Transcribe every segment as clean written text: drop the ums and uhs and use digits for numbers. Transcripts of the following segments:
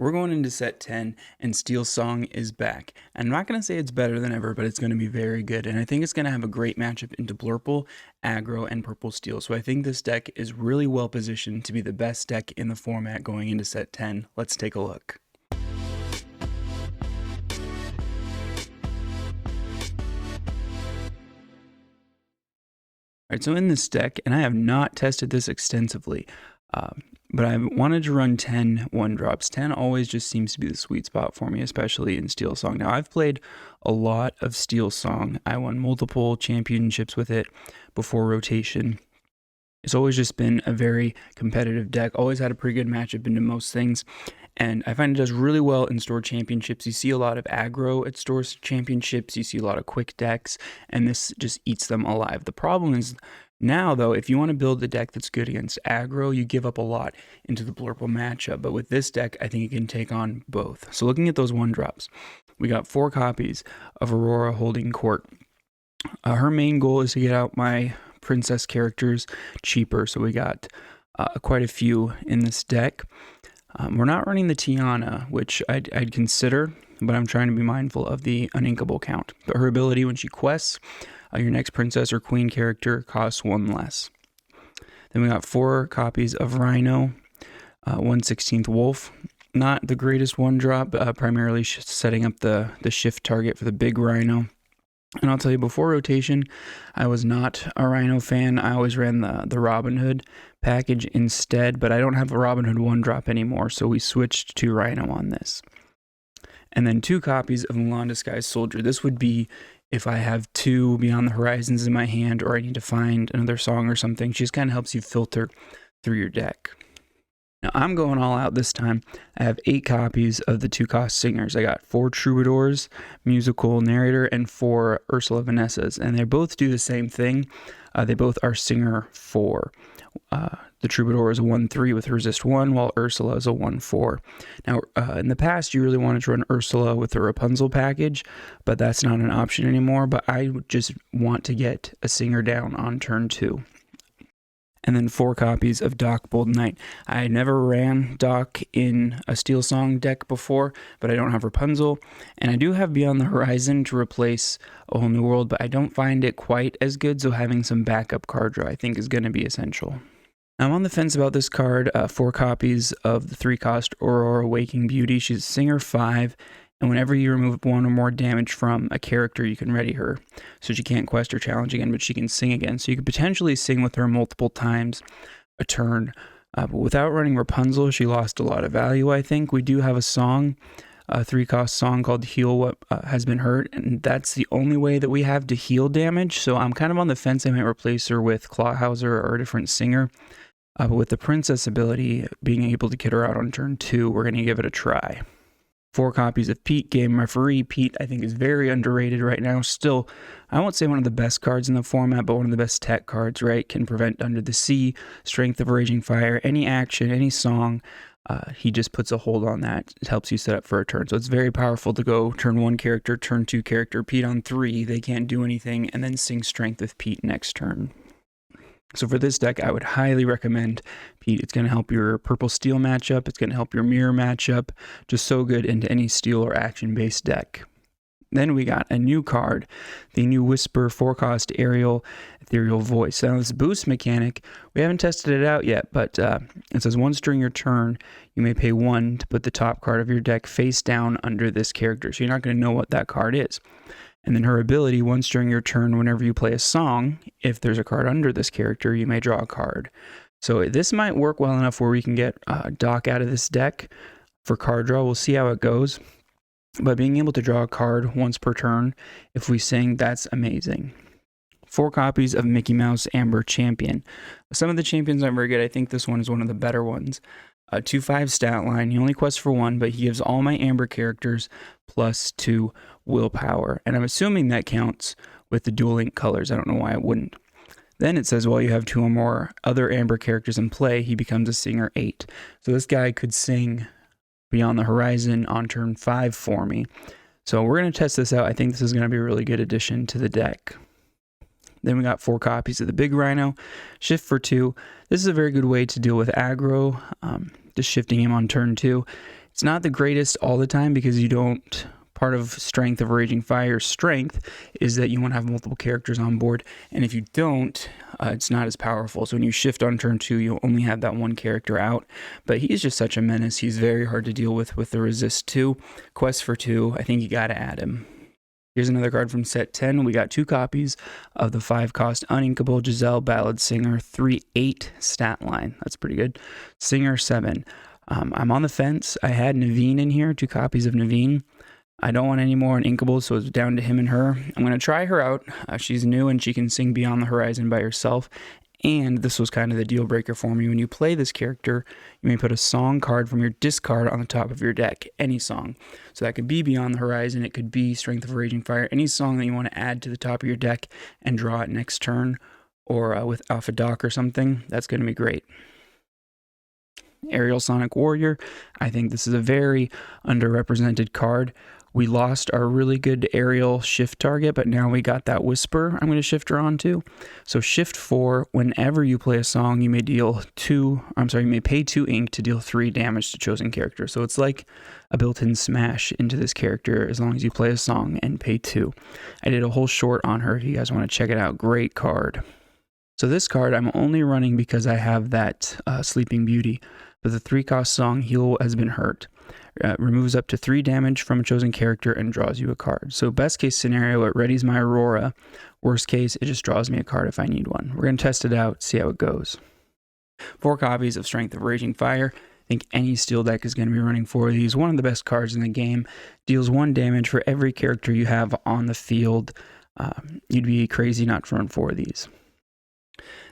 We're going into set 10 and Steel Song is back. I'm not going to say it's better than ever, but it's going to be very good. And I think it's going to have a great matchup into Blurple, Aggro, and Purple Steel. So I think this deck is really well positioned to be the best deck in the format going into set 10. Let's take a look. Alright, so in this deck, and I have not tested this extensively, but I wanted to run 10 1-drops. 10 always just seems to be the sweet spot for me, especially in Steel Song. Now, I've played a lot of Steel Song. I won multiple championships with it before rotation. It's always just been a very competitive deck, always had a pretty good matchup into most things, and I find it does really well in store championships. You see a lot of aggro at store championships, you see a lot of quick decks, and this just eats them alive. The problem is now, though, if you want to build a deck that's good against aggro, you give up a lot into the Blurple matchup, but with this deck, I think it can take on both. So looking at those 1-drops, we got 4 copies of Aurora Holding Court. Her main goal is to get out my princess characters cheaper, so we got quite a few in this deck. We're not running the Tiana, which I'd consider, but I'm trying to be mindful of the uninkable count. But her ability when she quests, your next princess or queen character costs 1 less. Then we got 4 copies of Rhino, 1/16 Wolf. Not the greatest 1-drop, primarily setting up the shift target for the big Rhino. And I'll tell you, before rotation, I was not a Rhino fan. I always ran the Robin Hood package instead, but I don't have a Robin Hood 1-drop anymore, so we switched to Rhino on this. And then 2 copies of Mulan Disguised Soldier. This would be if I have 2 Beyond the Horizons in my hand, or I need to find another song or something. She just kind of helps you filter through your deck. Now, I'm going all out this time. I have 8 copies of the 2-cost singers. I got 4 Troubadours, musical narrator, and 4 Ursula Vanessas, and they both do the same thing. They both are singer 4. The Troubadour is a 1/3 with resist 1, while Ursula is a 1/4. Now, in the past, you really wanted to run Ursula with the Rapunzel package, but that's not an option anymore. But I would just want to get a singer down on turn 2. And then 4 copies of Doc Bold Knight. I never ran Doc in a Steel Song deck before, but I don't have Rapunzel. And I do have Beyond the Horizon to replace A Whole New World, but I don't find it quite as good, so having some backup card draw I think is going to be essential. I'm on the fence about this card. 4 copies of the 3-cost Aurora Waking Beauty. She's a singer 5. And whenever you remove 1 or more damage from a character, you can ready her. So she can't quest or challenge again, but she can sing again. So you could potentially sing with her multiple times a turn. But without running Rapunzel, she lost a lot of value, I think. We do have a song, a 3-cost song called Heal What Has Been Hurt. And that's the only way that we have to heal damage. So I'm kind of on the fence. I might replace her with Clawhauser or a different singer. But with the princess ability, being able to get her out on turn 2, we're going to give it a try. 4 copies of Pete, Game Referee. Pete, I think, is very underrated right now. Still, I won't say one of the best cards in the format, but one of the best tech cards, right? Can prevent Under the Sea, Strength of Raging Fire, any action, any song. He just puts a hold on that. It helps you set up for a turn. So it's very powerful to go turn 1 character, turn 2 character, Pete on 3. They can't do anything, and then sing Strength with Pete next turn. So for this deck, I would highly recommend Pete. It's going to help your Purple Steel matchup. It's going to help your Mirror matchup. Just so good into any steel or action-based deck. Then we got a new card, the new Whisper 4-cost Aerial Ethereal Voice. Now this boost mechanic, we haven't tested it out yet, but it says once during your turn, you may pay 1 to put the top card of your deck face down under this character. So you're not going to know what that card is. And then her ability, once during your turn, whenever you play a song, if there's a card under this character, you may draw a card. So this might work well enough where we can get Doc out of this deck for card draw. We'll see how it goes. But being able to draw a card once per turn, if we sing, that's amazing. 4 copies of Mickey Mouse Amber Champion. Some of the champions aren't very good. I think this one is one of the better ones. 2/5 stat line. He only quests for 1, but he gives all my Amber characters plus 2 willpower. And I'm assuming that counts with the dual link colors. I don't know why it wouldn't. Then it says, while you have 2 or more other Amber characters in play, he becomes a singer 8. So this guy could sing Beyond the Horizon on turn 5 for me. So we're going to test this out. I think this is going to be a really good addition to the deck. Then we got 4 copies of the Big Rhino. Shift for 2. This is a very good way to deal with aggro. Just shifting him on turn 2. It's not the greatest all the time because you don't... Part of Strength of Raging Fire's strength is that you want to have multiple characters on board, and if you don't, it's not as powerful. So when you shift on turn 2, you'll only have that one character out. But he's just such a menace. He's very hard to deal with the Resist 2. Quest for 2, I think you got to add him. Here's another card from set 10. We got 2 copies of the 5-cost Uninkable Giselle Ballad Singer 3/8 stat line. That's pretty good. Singer 7. I'm on the fence. I had Naveen in here, 2 copies of Naveen. I don't want any more Uninkables, so it's down to him and her. I'm going to try her out. She's new and she can sing Beyond the Horizon by herself. And this was kind of the deal breaker for me. When you play this character, you may put a song card from your discard on the top of your deck, any song. So that could be Beyond the Horizon, it could be Strength of Raging Fire, any song that you want to add to the top of your deck and draw it next turn, or with Alpha Doc or something. That's going to be great. Aerial Sonic Warrior. I think this is a very underrepresented card. We lost our really good aerial shift target, but now we got that Whisper I'm going to shift her on to. So shift 4, whenever you play a song, you may pay 2 ink to deal 3 damage to chosen character. So it's like a built-in smash into this character as long as you play a song and pay 2. I did a whole short on her if you guys want to check it out. Great card. So this card I'm only running because I have that Sleeping Beauty, but the 3-cost song Heal Has Been Hurt. Removes up to 3 damage from a chosen character and draws you a card. So best case scenario, it readies my Aurora. Worst case, it just draws me a card if I need one. We're going to test it out, see how it goes. 4 copies of Strength of Raging Fire. I think any steel deck is going to be running 4 of these. One of the best cards in the game. Deals 1 damage for every character you have on the field. You'd be crazy not to run 4 of these.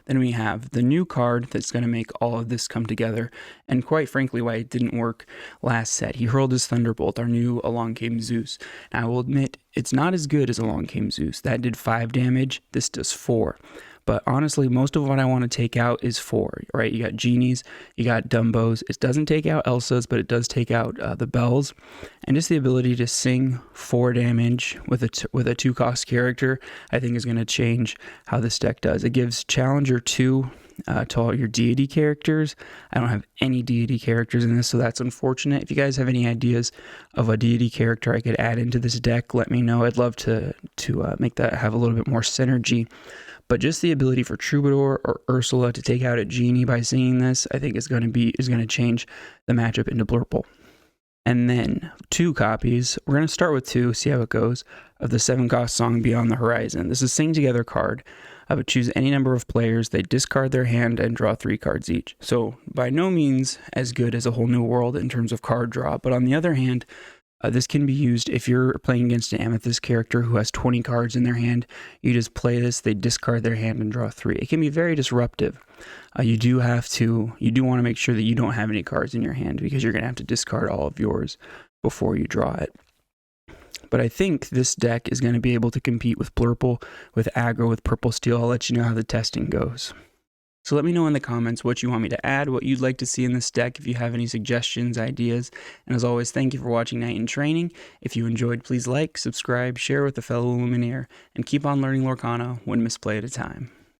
Then we have the new card that's going to make all of this come together, and quite frankly why it didn't work last set. He hurled his Thunderbolt, our new Along Came Zeus. Now I will admit, it's not as good as Along Came Zeus. That did 5 damage, this does 4. But honestly, most of what I want to take out is 4, right? You got Genies, you got Dumbos. It doesn't take out Elsa's, but it does take out the Bells. And just the ability to sing 4 damage with a 2-cost character, I think is going to change how this deck does. It gives Challenger 2 to all your deity characters. I don't have any deity characters in this, so that's unfortunate. If you guys have any ideas of a deity character I could add into this deck, let me know. I'd love to make that have a little bit more synergy. But just the ability for Troubadour or Ursula to take out a Genie by singing this, I think is going to change the matchup into Blurple. And then 2 copies. We're going to start with 2, see how it goes, of the 7-cost song Beyond the Horizon. This is a Sing Together card. I would choose any number of players. They discard their hand and draw 3 cards each. So by no means as good as A Whole New World in terms of card draw. But on the other hand, this can be used if you're playing against an Amethyst character who has 20 cards in their hand. You just play this, they discard their hand and draw 3. It can be very disruptive. You do want to make sure that you don't have any cards in your hand because you're going to have to discard all of yours before you draw it. But I think this deck is going to be able to compete with Blurple, with Aggro, with Purple Steel. I'll let you know how the testing goes. So let me know in the comments what you want me to add, what you'd like to see in this deck, if you have any suggestions, ideas. And as always, thank you for watching Night in Training. If you enjoyed, please like, subscribe, share with a fellow Luminaire, and keep on learning Lorcana one misplay at a time.